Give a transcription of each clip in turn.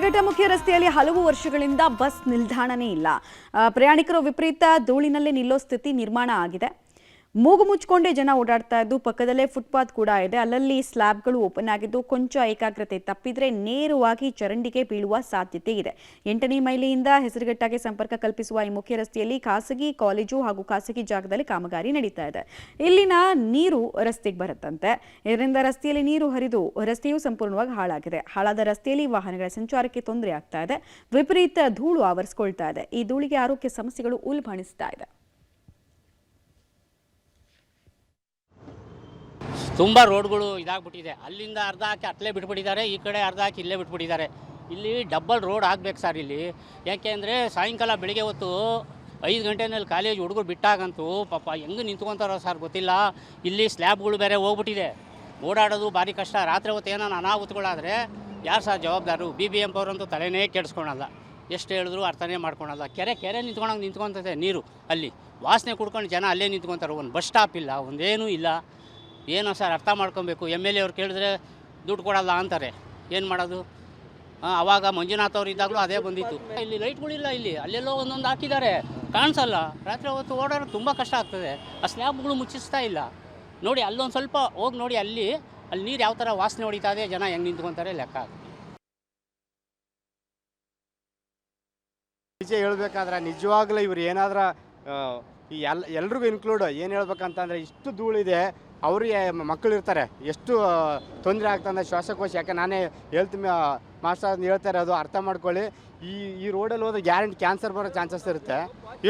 ಹೆಸರುಘಟ್ಟ ಮುಖ್ಯ ರಸ್ತೆಯಲ್ಲಿ ಹಲವು ವರ್ಷಗಳಿಂದ ಬಸ್ ನಿಲ್ದಾಣನೇ ಇಲ್ಲ. ಪ್ರಯಾಣಿಕರು ವಿಪರೀತ ಧೂಳಿನಲ್ಲೇ ನಿಲ್ಲೋ ಸ್ಥಿತಿ ನಿರ್ಮಾಣ ಆಗಿದೆ. ಮೂಗು ಮುಚ್ಚಿಕೊಂಡೇ ಜನ ಓಡಾಡ್ತಾ ಇದ್ದು, ಪಕ್ಕದಲ್ಲೇ ಫುಟ್ಪಾತ್ ಕೂಡ ಇದೆ. ಅಲ್ಲಲ್ಲಿ ಸ್ಲ್ಯಾಬ್ಗಳು ಓಪನ್ ಆಗಿದ್ದು, ಕೊಂಚ ಏಕಾಗ್ರತೆ ತಪ್ಪಿದ್ರೆ ನೇರವಾಗಿ ಚರಂಡಿಗೆ ಬೀಳುವ ಸಾಧ್ಯತೆ ಇದೆ. 8ನೇ ಮೈಲಿಯಿಂದ ಹೆಸರುಘಟ್ಟಗೆ ಸಂಪರ್ಕ ಕಲ್ಪಿಸುವ ಈ ಮುಖ್ಯ ರಸ್ತೆಯಲ್ಲಿ ಖಾಸಗಿ ಕಾಲೇಜು ಹಾಗೂ ಖಾಸಗಿ ಜಾಗದಲ್ಲಿ ಕಾಮಗಾರಿ ನಡೀತಾ ಇದೆ. ಇಲ್ಲಿನ ನೀರು ರಸ್ತೆಗೆ ಬರುತ್ತಂತೆ. ಇದರಿಂದ ರಸ್ತೆಯಲ್ಲಿ ನೀರು ಹರಿದು ರಸ್ತೆಯು ಸಂಪೂರ್ಣವಾಗಿ ಹಾಳಾಗಿದೆ. ಹಾಳಾದ ರಸ್ತೆಯಲ್ಲಿ ವಾಹನಗಳ ಸಂಚಾರಕ್ಕೆ ತೊಂದರೆ ಆಗ್ತಾ ಇದೆ. ವಿಪರೀತ ಧೂಳು ಆವರಿಸಿಕೊಳ್ತಾ ಇದೆ. ಈ ಧೂಳಿಗೆ ಆರೋಗ್ಯ ಸಮಸ್ಯೆಗಳು ಉಲ್ಬಣಿಸ್ತಾ ಇದೆ. ತುಂಬ ರೋಡ್ಗಳು ಇದಾಗ್ಬಿಟ್ಟಿದೆ. ಅಲ್ಲಿಂದ ಅರ್ಧ ಹಾಕಿ ಅಟ್ಲೇ ಬಿಟ್ಬಿಟ್ಟಿದ್ದಾರೆ, ಈ ಕಡೆ ಅರ್ಧ ಹಾಕಿ ಇಲ್ಲೇ ಬಿಟ್ಬಿಟ್ಟಿದ್ದಾರೆ. ಇಲ್ಲಿ ಡಬ್ಬಲ್ ರೋಡ್ ಆಗಬೇಕು ಸರ್ ಇಲ್ಲಿ. ಯಾಕೆ ಅಂದರೆ ಸಾಯಂಕಾಲ ಬೆಳಿಗ್ಗೆ ಹೊತ್ತು 5 ಗಂಟೆನಲ್ಲಿ ಕಾಲೇಜ್ ಹುಡುಗರು ಬಿಟ್ಟಾಗಂತೂ ಪಾಪ ಹೆಂಗೆ ನಿಂತ್ಕೊತಾರೋ ಸರ್ ಗೊತ್ತಿಲ್ಲ. ಇಲ್ಲಿ ಸ್ಲ್ಯಾಬ್ಗಳು ಬೇರೆ ಹೋಗ್ಬಿಟ್ಟಿದೆ, ಓಡಾಡೋದು ಭಾರಿ ಕಷ್ಟ. ರಾತ್ರಿ ಹೊತ್ತು ಏನೋ ಅನಾಹುತಗಳಾದರೆ ಯಾರು ಸರ್ ಜವಾಬ್ದಾರು? BBMP ಅವರಂತೂ ತಲೆನೇ ಕೆಡಿಸ್ಕೊಳಲ್ಲ, ಎಷ್ಟು ಹೇಳಿದ್ರು ಅರ್ಥನೇ ಮಾಡ್ಕೊಳಲ್ಲ. ಕೆರೆ ನಿಂತ್ಕೊತದೆ ನೀರು. ಅಲ್ಲಿ ವಾಸನೆ ಕುಡ್ಕೊಂಡು ಜನ ಅಲ್ಲೇ ನಿಂತ್ಕೊತಾರೆ. ಒಂದು ಬಸ್ ಸ್ಟಾಪ್ ಇಲ್ಲ, ಒಂದೇನೂ ಇಲ್ಲ. ಏನೋ ಸರ್ ಅರ್ಥ ಮಾಡ್ಕೊಬೇಕು. MLA ಅವ್ರು ಕೇಳಿದ್ರೆ ದುಡ್ಡು ಕೊಡಲ್ಲ ಅಂತಾರೆ, ಏನು ಮಾಡೋದು? ಆವಾಗ ಮಂಜುನಾಥ್ ಅವ್ರು ಇದ್ದಾಗಲೂ ಅದೇ ಬಂದಿತ್ತು. ಇಲ್ಲಿ ಲೈಟ್ಗಳಿಲ್ಲ, ಇಲ್ಲಿ ಅಲ್ಲೆಲ್ಲೋ ಒಂದೊಂದು ಹಾಕಿದ್ದಾರೆ, ಕಾಣಿಸಲ್ಲ. ರಾತ್ರಿ ಹೊತ್ತು ಓಡಾಡೋದು ತುಂಬ ಕಷ್ಟ ಆಗ್ತದೆ. ಆ ಸ್ಲ್ಯಾಬ್ಗಳು ಮುಚ್ಚಿಸ್ತಾ ಇಲ್ಲ ನೋಡಿ. ಅಲ್ಲೊಂದು ಸ್ವಲ್ಪ ಹೋಗಿ ನೋಡಿ, ಅಲ್ಲಿ ನೀರು ಯಾವ ಥರ ವಾಸನೆ ಹೊಡಿತಾ ಇದೆ, ಜನ ಹೆಂಗೆ ನಿಂತ್ಕೊತಾರೆ ಲೆಕ್ಕ. ನಿಜ ಹೇಳ್ಬೇಕಾದ್ರೆ ನಿಜವಾಗ್ಲೂ ಇವ್ರು ಏನಾದ್ರೂ ಈ ಎಲ್ರಿಗೂ ಇನ್ಕ್ಲೂಡ್ ಏನು ಹೇಳ್ಬೇಕಂತಂದರೆ, ಇಷ್ಟು ಧೂಳಿದೆ. ಅವ್ರಿಗೆ ಮಕ್ಕಳು ಇರ್ತಾರೆ, ಎಷ್ಟು ತೊಂದರೆ ಆಗ್ತಂದ್ರೆ ಶ್ವಾಸಕೋಶ. ಯಾಕೆ ನಾನೇ ಹೇಳ್ತೀನಿ, ಮಾಸ್ಟರ್ ಹೇಳ್ತಾರೆ, ಅದು ಅರ್ಥ ಮಾಡ್ಕೊಳ್ಳಿ. ಈ ರೋಡಲ್ಲಿ ಹೋದ್ರೆ ಗ್ಯಾರಂಟಿ ಕ್ಯಾನ್ಸರ್ ಬರೋ ಚಾನ್ಸಸ್ ಇರುತ್ತೆ.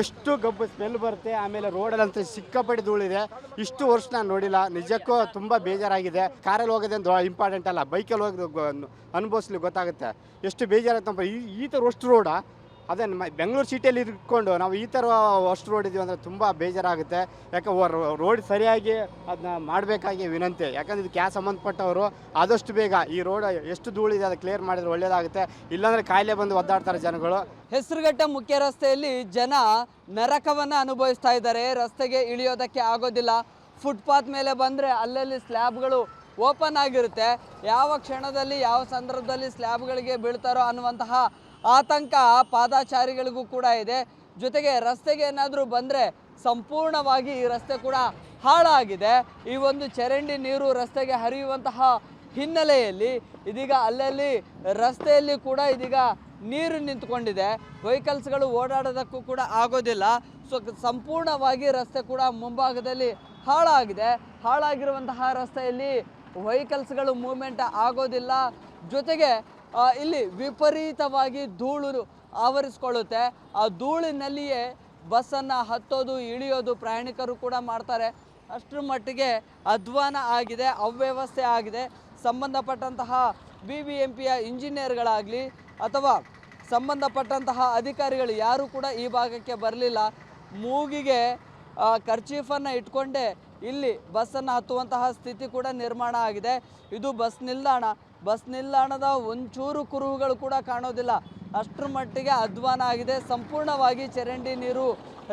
ಎಷ್ಟು ಗಬ್ಬು ಸ್ಮೆಲ್ ಬರುತ್ತೆ. ಆಮೇಲೆ ರೋಡಲ್ಲಂತ ಸಿಕ್ಕಾಪಟ್ಟೆ ಧೂಳಿದೆ. ಇಷ್ಟು ವರ್ಷ ನಾನು ನೋಡಿಲ್ಲ. ನಿಜಕ್ಕೂ ತುಂಬ ಬೇಜಾರಾಗಿದೆ. ಕಾರಲ್ಲಿ ಹೋಗೋದೇ ಇಂಪಾರ್ಟೆಂಟ್ ಅಲ್ಲ, ಬೈಕಲ್ಲಿ ಹೋಗಿ ಅನುಭವಿಸ್ಲಿ ಗೊತ್ತಾಗುತ್ತೆ ಎಷ್ಟು ಬೇಜಾರಾಗುತ್ತೆ. ಈ ಥರ ಅಷ್ಟು ರೋಡ ಅದೇ ಬೆಂಗಳೂರು ಸಿಟಿಯಲ್ಲಿ ಇಟ್ಕೊಂಡು ನಾವು ಈ ಥರ ಅಷ್ಟು ರೋಡ್ ಇದೀವಿ ಅಂದರೆ ತುಂಬ ಬೇಜಾರಾಗುತ್ತೆ. ಯಾಕೆ ರೋಡ್ ಸರಿಯಾಗಿ ಅದನ್ನ ಮಾಡಬೇಕಾಗಿ ವಿನಂತಿ. ಯಾಕಂದರೆ ಇದಕ್ಕೆ ಸಂಬಂಧಪಟ್ಟವರು ಆದಷ್ಟು ಬೇಗ ಈ ರೋಡ್ ಎಷ್ಟು ಧೂಳಿದೆ ಅದು ಕ್ಲಿಯರ್ ಮಾಡಿದ್ರೆ ಒಳ್ಳೆಯದಾಗುತ್ತೆ. ಇಲ್ಲಾಂದರೆ ಕಾಯಿಲೆ ಬಂದು ಒದ್ದಾಡ್ತಾರೆ ಜನಗಳು. ಹೆಸರುಘಟ್ಟ ಮುಖ್ಯ ರಸ್ತೆಯಲ್ಲಿ ಜನ ನರಕವನ್ನು ಅನುಭವಿಸ್ತಾ ಇದ್ದಾರೆ. ರಸ್ತೆಗೆ ಇಳಿಯೋದಕ್ಕೆ ಆಗೋದಿಲ್ಲ. ಫುಟ್ಪಾತ್ ಮೇಲೆ ಬಂದರೆ ಅಲ್ಲಲ್ಲಿ ಸ್ಲ್ಯಾಬ್ಗಳು ಓಪನ್ ಆಗಿರುತ್ತೆ. ಯಾವ ಕ್ಷಣದಲ್ಲಿ ಯಾವ ಸಂದರ್ಭದಲ್ಲಿ ಸ್ಲ್ಯಾಬ್ಗಳಿಗೆ ಬೀಳ್ತಾರೋ ಅನ್ನುವಂತಹ ಆತಂಕ ಪಾದಚಾರಿಗಳಿಗೂ ಕೂಡ ಇದೆ. ಜೊತೆಗೆ ರಸ್ತೆಗೆ ಏನಾದರೂ ಬಂದರೆ ಸಂಪೂರ್ಣವಾಗಿ ಈ ರಸ್ತೆ ಕೂಡ ಹಾಳಾಗಿದೆ. ಈ ಒಂದು ಚರಂಡಿ ನೀರು ರಸ್ತೆಗೆ ಹರಿಯುವಂತಹ ಹಿನ್ನೆಲೆಯಲ್ಲಿ ಇದೀಗ ಅಲ್ಲಲ್ಲಿ ರಸ್ತೆಯಲ್ಲಿ ಕೂಡ ಇದೀಗ ನೀರು ನಿಂತ್ಕೊಂಡಿದೆ. ವೆಹಿಕಲ್ಸ್ಗಳು ಓಡಾಡೋದಕ್ಕೂ ಕೂಡ ಆಗೋದಿಲ್ಲ. ಸೊ ಸಂಪೂರ್ಣವಾಗಿ ರಸ್ತೆ ಕೂಡ ಮುಂಭಾಗದಲ್ಲಿ ಹಾಳಾಗಿದೆ. ಹಾಳಾಗಿರುವಂತಹ ರಸ್ತೆಯಲ್ಲಿ ವೆಹಿಕಲ್ಸ್ಗಳು ಮೂವ್ಮೆಂಟ್ ಆಗೋದಿಲ್ಲ. ಜೊತೆಗೆ ಇಲ್ಲಿ ವಿಪರೀತವಾಗಿ ಧೂಳು ಆವರಿಸ್ಕೊಳ್ಳುತ್ತೆ. ಆ ಧೂಳಿನಲ್ಲಿಯೇ ಬಸ್ಸನ್ನು ಹತ್ತೋದು ಇಳಿಯೋದು ಪ್ರಯಾಣಿಕರು ಕೂಡ ಮಾಡ್ತಾರೆ. ಅಷ್ಟರ ಮಟ್ಟಿಗೆ ಅಧ್ವಾನ ಆಗಿದೆ, ಅವ್ಯವಸ್ಥೆ ಆಗಿದೆ. ಸಂಬಂಧಪಟ್ಟಂತಹ BBMPಯ ಇಂಜಿನಿಯರ್ಗಳಾಗಲಿ ಅಥವಾ ಸಂಬಂಧಪಟ್ಟಂತಹ ಅಧಿಕಾರಿಗಳು ಯಾರೂ ಕೂಡ ಈ ಭಾಗಕ್ಕೆ ಬರಲಿಲ್ಲ. ಮೂಗಿಗೆ ಕರ್ಚೀಫನ್ನು ಇಟ್ಕೊಂಡೇ ಇಲ್ಲಿ ಬಸ್ಸನ್ನು ಹತ್ತುವಂತಹ ಸ್ಥಿತಿ ಕೂಡ ನಿರ್ಮಾಣ ಆಗಿದೆ. ಇದು ಬಸ್ ನಿಲ್ದಾಣದ ಒಂಚೂರು ಕುರುಹುಗಳು ಕೂಡ ಕಾಣೋದಿಲ್ಲ. ಅಷ್ಟರ ಮಟ್ಟಿಗೆ ಅಧ್ವಾನ ಆಗಿದೆ. ಸಂಪೂರ್ಣವಾಗಿ ಚರಂಡಿ ನೀರು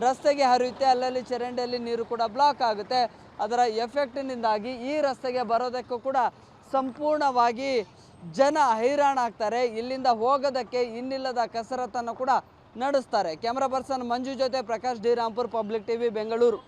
ರಸ್ತೆಗೆ ಹರಿಯುತ್ತೆ. ಅಲ್ಲಲ್ಲಿ ಚರಂಡಿಯಲ್ಲಿ ನೀರು ಕೂಡ ಬ್ಲಾಕ್ ಆಗುತ್ತೆ. ಅದರ ಎಫೆಕ್ಟಿನಿಂದಾಗಿ ಈ ರಸ್ತೆಗೆ ಬರೋದಕ್ಕೂ ಕೂಡ ಸಂಪೂರ್ಣವಾಗಿ ಜನ ಹೈರಾಣಾಗ್ತಾರೆ. ಇಲ್ಲಿಂದ ಹೋಗೋದಕ್ಕೆ ಇನ್ನಿಲ್ಲದ ಕಸರತ್ತನ್ನು ಕೂಡ ನಡೆಸ್ತಾರೆ. ಕ್ಯಾಮ್ರಾ ಪರ್ಸನ್ ಮಂಜು ಜೊತೆ Prakash D Rampur, public TV, Bengaluru.